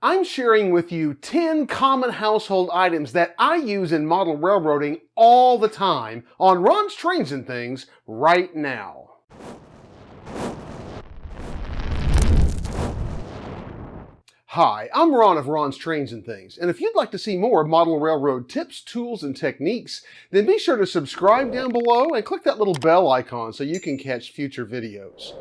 I'm sharing with you 10 common household items that I use in model railroading all the time on Ron's Trains and Things right now. Hi, I'm Ron of Ron's Trains and Things, and if you'd like to see more model railroad tips, tools, and techniques, then be sure to subscribe down below and click that little bell icon so you can catch future videos.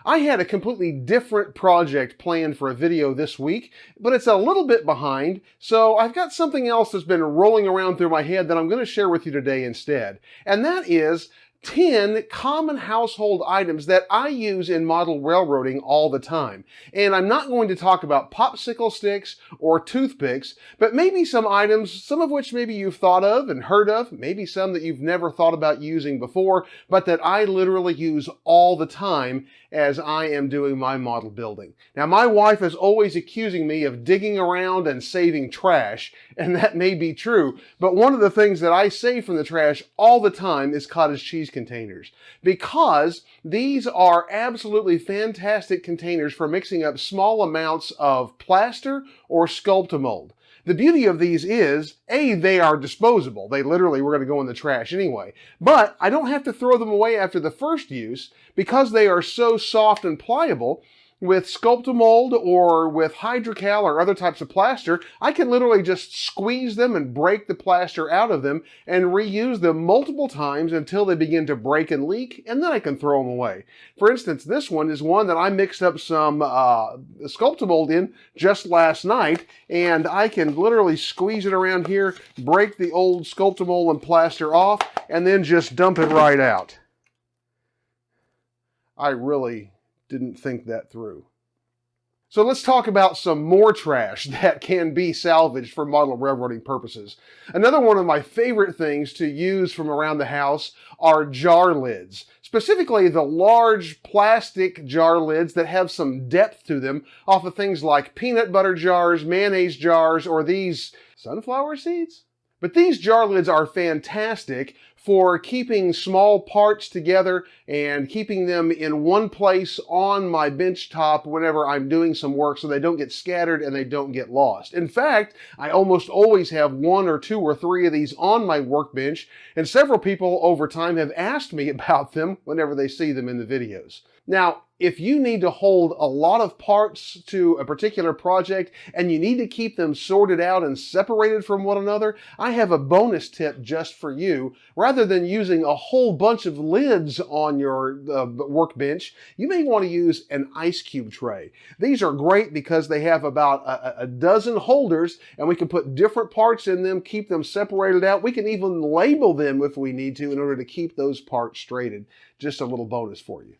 I had a completely different project planned for a video this week, but it's a little bit behind, so I've got something else that's been rolling around through my head that I'm going to share with you today instead. And that is 10 common household items that I use in model railroading all the time. And I'm not going to talk about popsicle sticks or toothpicks, but maybe some items, some of which maybe you've thought of and heard of, maybe some that you've never thought about using before, but that I literally use all the time as I am doing my model building. Now, my wife is always accusing me of digging around and saving trash, and that may be true, but one of the things that I save from the trash all the time is cottage cheese containers, because these are absolutely fantastic containers for mixing up small amounts of plaster or Sculptamold. The beauty of these is, A, they are disposable. They literally were going to go in the trash anyway. But I don't have to throw them away after the first use because they are so soft and pliable. With Sculptamold or with Hydrocal or other types of plaster, I can literally just squeeze them and break the plaster out of them and reuse them multiple times until they begin to break and leak, and then I can throw them away. For instance, this one is one that I mixed up some Sculptamold in just last night, and I can literally squeeze it around here, break the old Sculptamold and plaster off, and then just dump it right out. I really didn't think that through. So let's talk about some more trash that can be salvaged for model railroading purposes. Another one of my favorite things to use from around the house are jar lids. Specifically, the large plastic jar lids that have some depth to them off of things like peanut butter jars, mayonnaise jars, or these sunflower seeds? But these jar lids are fantastic for keeping small parts together and keeping them in one place on my bench top whenever I'm doing some work so they don't get scattered and they don't get lost. In fact, I almost always have one or two or three of these on my workbench, and several people over time have asked me about them whenever they see them in the videos. Now, if you need to hold a lot of parts to a particular project and you need to keep them sorted out and separated from one another, I have a bonus tip just for you. Rather than using a whole bunch of lids on your workbench, you may want to use an ice cube tray. These are great because they have about a dozen holders, and we can put different parts in them, keep them separated out. We can even label them if we need to in order to keep those parts straightened. Just a little bonus for you.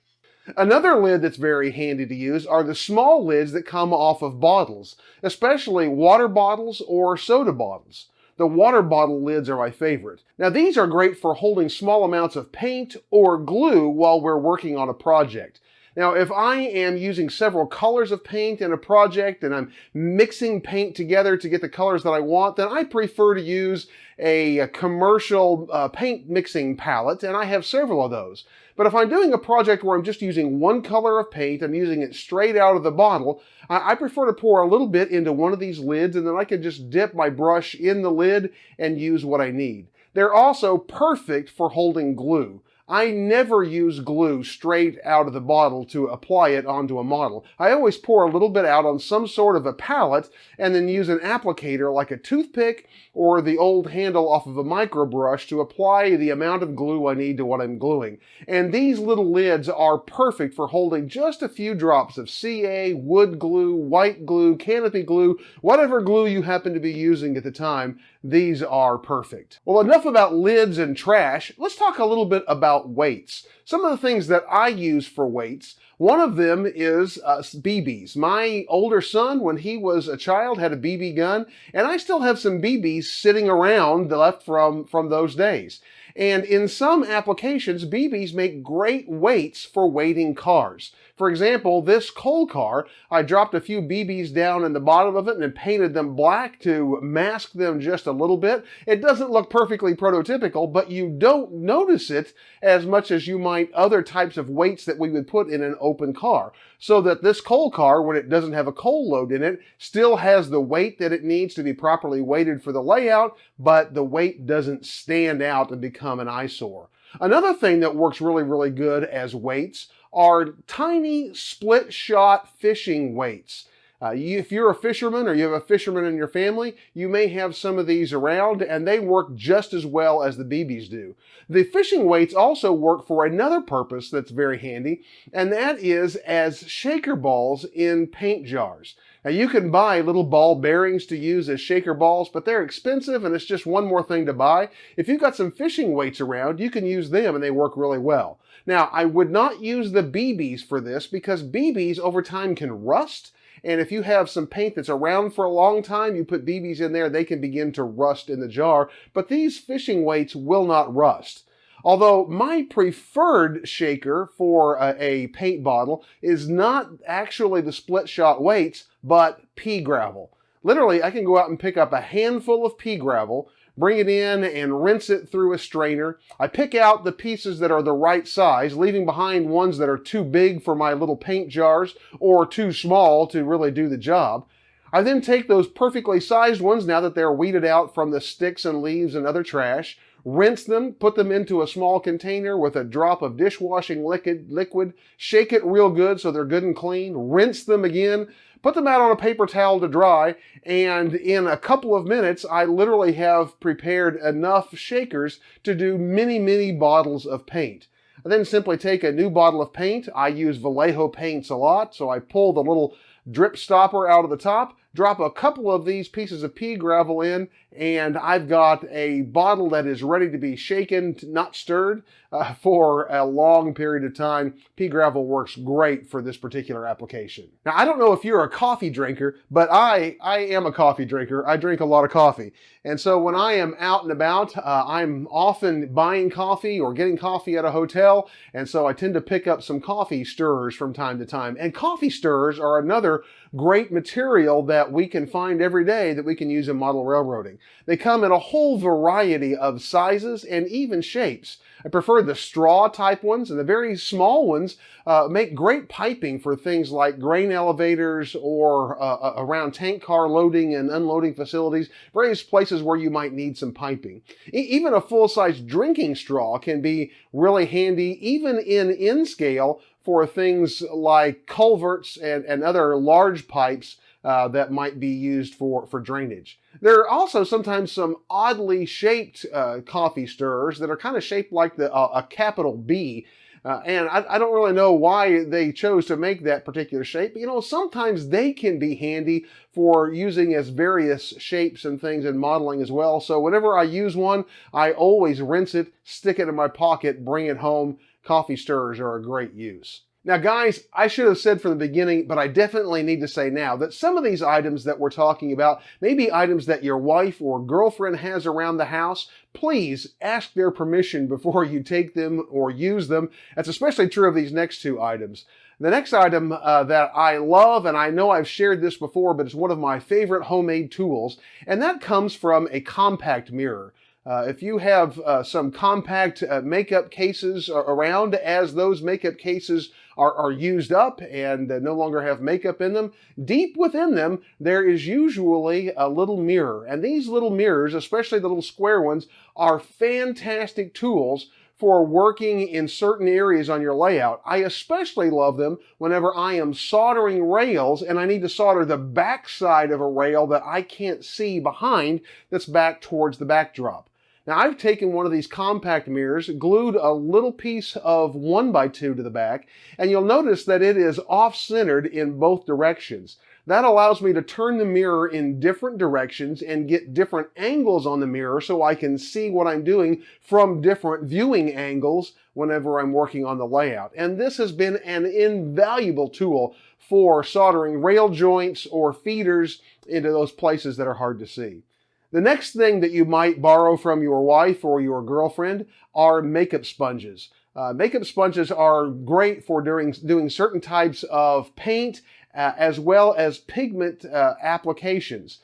Another lid that's very handy to use are the small lids that come off of bottles, especially water bottles or soda bottles. The water bottle lids are my favorite. Now, these are great for holding small amounts of paint or glue while we're working on a project. Now, if I am using several colors of paint in a project and I'm mixing paint together to get the colors that I want, then I prefer to use a commercial paint mixing palette, and I have several of those. But if I'm doing a project where I'm just using one color of paint, I'm using it straight out of the bottle, I prefer to pour a little bit into one of these lids, and then I can just dip my brush in the lid and use what I need. They're also perfect for holding glue. I never use glue straight out of the bottle to apply it onto a model. I always pour a little bit out on some sort of a palette and then use an applicator like a toothpick or the old handle off of a micro brush to apply the amount of glue I need to what I'm gluing. And these little lids are perfect for holding just a few drops of CA, wood glue, white glue, canopy glue, whatever glue you happen to be using at the time. These are perfect. Well, enough about lids and trash. Let's talk a little bit about weights. Some of the things that I use for weights, one of them is BBs. My older son, when he was a child, had a BB gun, and I still have some BBs sitting around left from those days. And in some applications, BBs make great weights for weighting cars. For example, this coal car, I dropped a few BBs down in the bottom of it and then painted them black to mask them just a little bit. It doesn't look perfectly prototypical, but you don't notice it as much as you might other types of weights that we would put in an open car. So that this coal car, when it doesn't have a coal load in it, still has the weight that it needs to be properly weighted for the layout, but the weight doesn't stand out and become an eyesore. Another thing that works really, really good as weights are tiny split shot fishing weights. If you're a fisherman or you have a fisherman in your family, you may have some of these around, and they work just as well as the BBs do. The fishing weights also work for another purpose that's very handy, and that is as shaker balls in paint jars. Now, you can buy little ball bearings to use as shaker balls, but they're expensive and it's just one more thing to buy. If you've got some fishing weights around, you can use them and they work really well. Now, I would not use the BBs for this because BBs over time can rust. And if you have some paint that's around for a long time, you put BBs in there, they can begin to rust in the jar. But these fishing weights will not rust. Although my preferred shaker for a paint bottle is not actually the split shot weights, but pea gravel. Literally, I can go out and pick up a handful of pea gravel, bring it in and rinse it through a strainer. I pick out the pieces that are the right size, leaving behind ones that are too big for my little paint jars or too small to really do the job. I then take those perfectly sized ones, now that they're weeded out from the sticks and leaves and other trash, rinse them, put them into a small container with a drop of dishwashing liquid, shake it real good so they're good and clean, rinse them again, put them out on a paper towel to dry, and in a couple of minutes, I literally have prepared enough shakers to do many, many bottles of paint. I then simply take a new bottle of paint. I use Vallejo paints a lot, so I pull the little drip stopper out of the top, drop a couple of these pieces of pea gravel in, and I've got a bottle that is ready to be shaken, not stirred, for a long period of time. Pea gravel works great for this particular application. Now, I don't know if you're a coffee drinker, but I am a coffee drinker. I drink a lot of coffee. And so when I am out and about, I'm often buying coffee or getting coffee at a hotel. And so I tend to pick up some coffee stirrers from time to time. And coffee stirrers are another great material that we can find every day that we can use in model railroading. They come in a whole variety of sizes and even shapes. I prefer the straw type ones, and the very small ones make great piping for things like grain elevators or around tank car loading and unloading facilities, various places where you might need some piping. Even a full-size drinking straw can be really handy, even in scale, for things like culverts and other large pipes that might be used for drainage. There are also sometimes some oddly shaped coffee stirrers that are kind of shaped like a capital B. And I don't really know why they chose to make that particular shape. But, you know, sometimes they can be handy for using as various shapes and things in modeling as well. So whenever I use one, I always rinse it, stick it in my pocket, bring it home. Coffee stirrers are a great use. Now, guys, I should have said from the beginning, but I definitely need to say now that some of these items that we're talking about may be items that your wife or girlfriend has around the house. Please ask their permission before you take them or use them. That's especially true of these next two items. The next item that I love, and I know I've shared this before, but it's one of my favorite homemade tools, and that comes from a compact mirror. If you have some compact makeup cases around, as those makeup cases are used up and no longer have makeup in them, deep within them there is usually a little mirror. And these little mirrors, especially the little square ones, are fantastic tools for working in certain areas on your layout. I especially love them whenever I am soldering rails and I need to solder the back side of a rail that I can't see behind that's back towards the backdrop. Now, I've taken one of these compact mirrors, glued a little piece of 1x2 to the back, and you'll notice that it is off-centered in both directions. That allows me to turn the mirror in different directions and get different angles on the mirror so I can see what I'm doing from different viewing angles whenever I'm working on the layout. And this has been an invaluable tool for soldering rail joints or feeders into those places that are hard to see. The next thing that you might borrow from your wife or your girlfriend are makeup sponges. Makeup sponges are great for doing certain types of paint as well as pigment applications.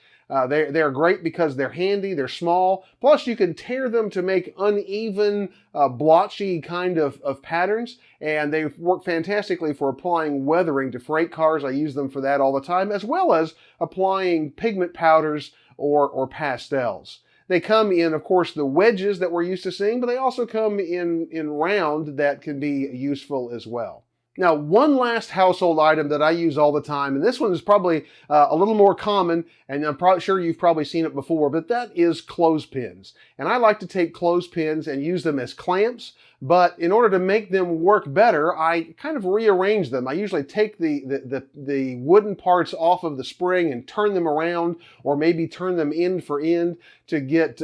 They're great because they're handy, they're small, plus you can tear them to make uneven, blotchy kind of patterns, and they work fantastically for applying weathering to freight cars. I use them for that all the time, as well as applying pigment powders or pastels. They come in, of course, the wedges that we're used to seeing, but they also come in round that can be useful as well. Now, one last household item that I use all the time, and this one is probably a little more common, and I'm probably sure you've probably seen it before, but that is clothespins. And I like to take clothespins and use them as clamps, but in order to make them work better, I kind of rearrange them. I usually take the wooden parts off of the spring and turn them around, or maybe turn them end for end to get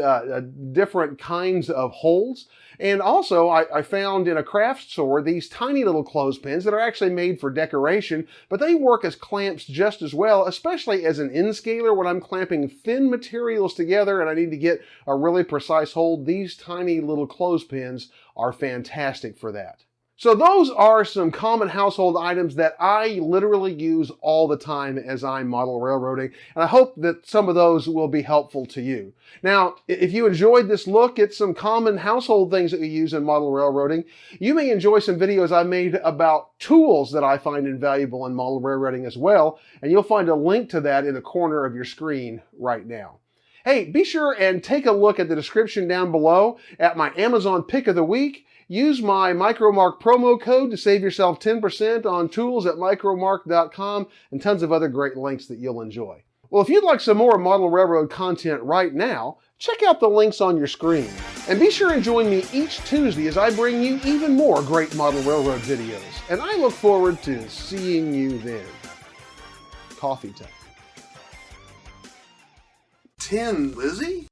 different kinds of holes. And also, I found in a craft store these tiny little clothespins that are actually made for decoration, but they work as clamps just as well, especially as an end scaler when I'm clamping thin materials together and I need to get a really precise hold. These tiny little clothespins are fantastic for that. So those are some common household items that I literally use all the time as I'm model railroading, and I hope that some of those will be helpful to you. Now, if you enjoyed this look at some common household things that we use in model railroading, you may enjoy some videos I made about tools that I find invaluable in model railroading as well, and you'll find a link to that in the corner of your screen right now. Hey, be sure and take a look at the description down below at my Amazon Pick of the Week. Use my Micromark promo code to save yourself 10% on tools at micromark.com and tons of other great links that you'll enjoy. Well, if you'd like some more Model Railroad content right now, check out the links on your screen. And be sure and join me each Tuesday as I bring you even more great Model Railroad videos. And I look forward to seeing you then. Coffee time. 10, Lizzie?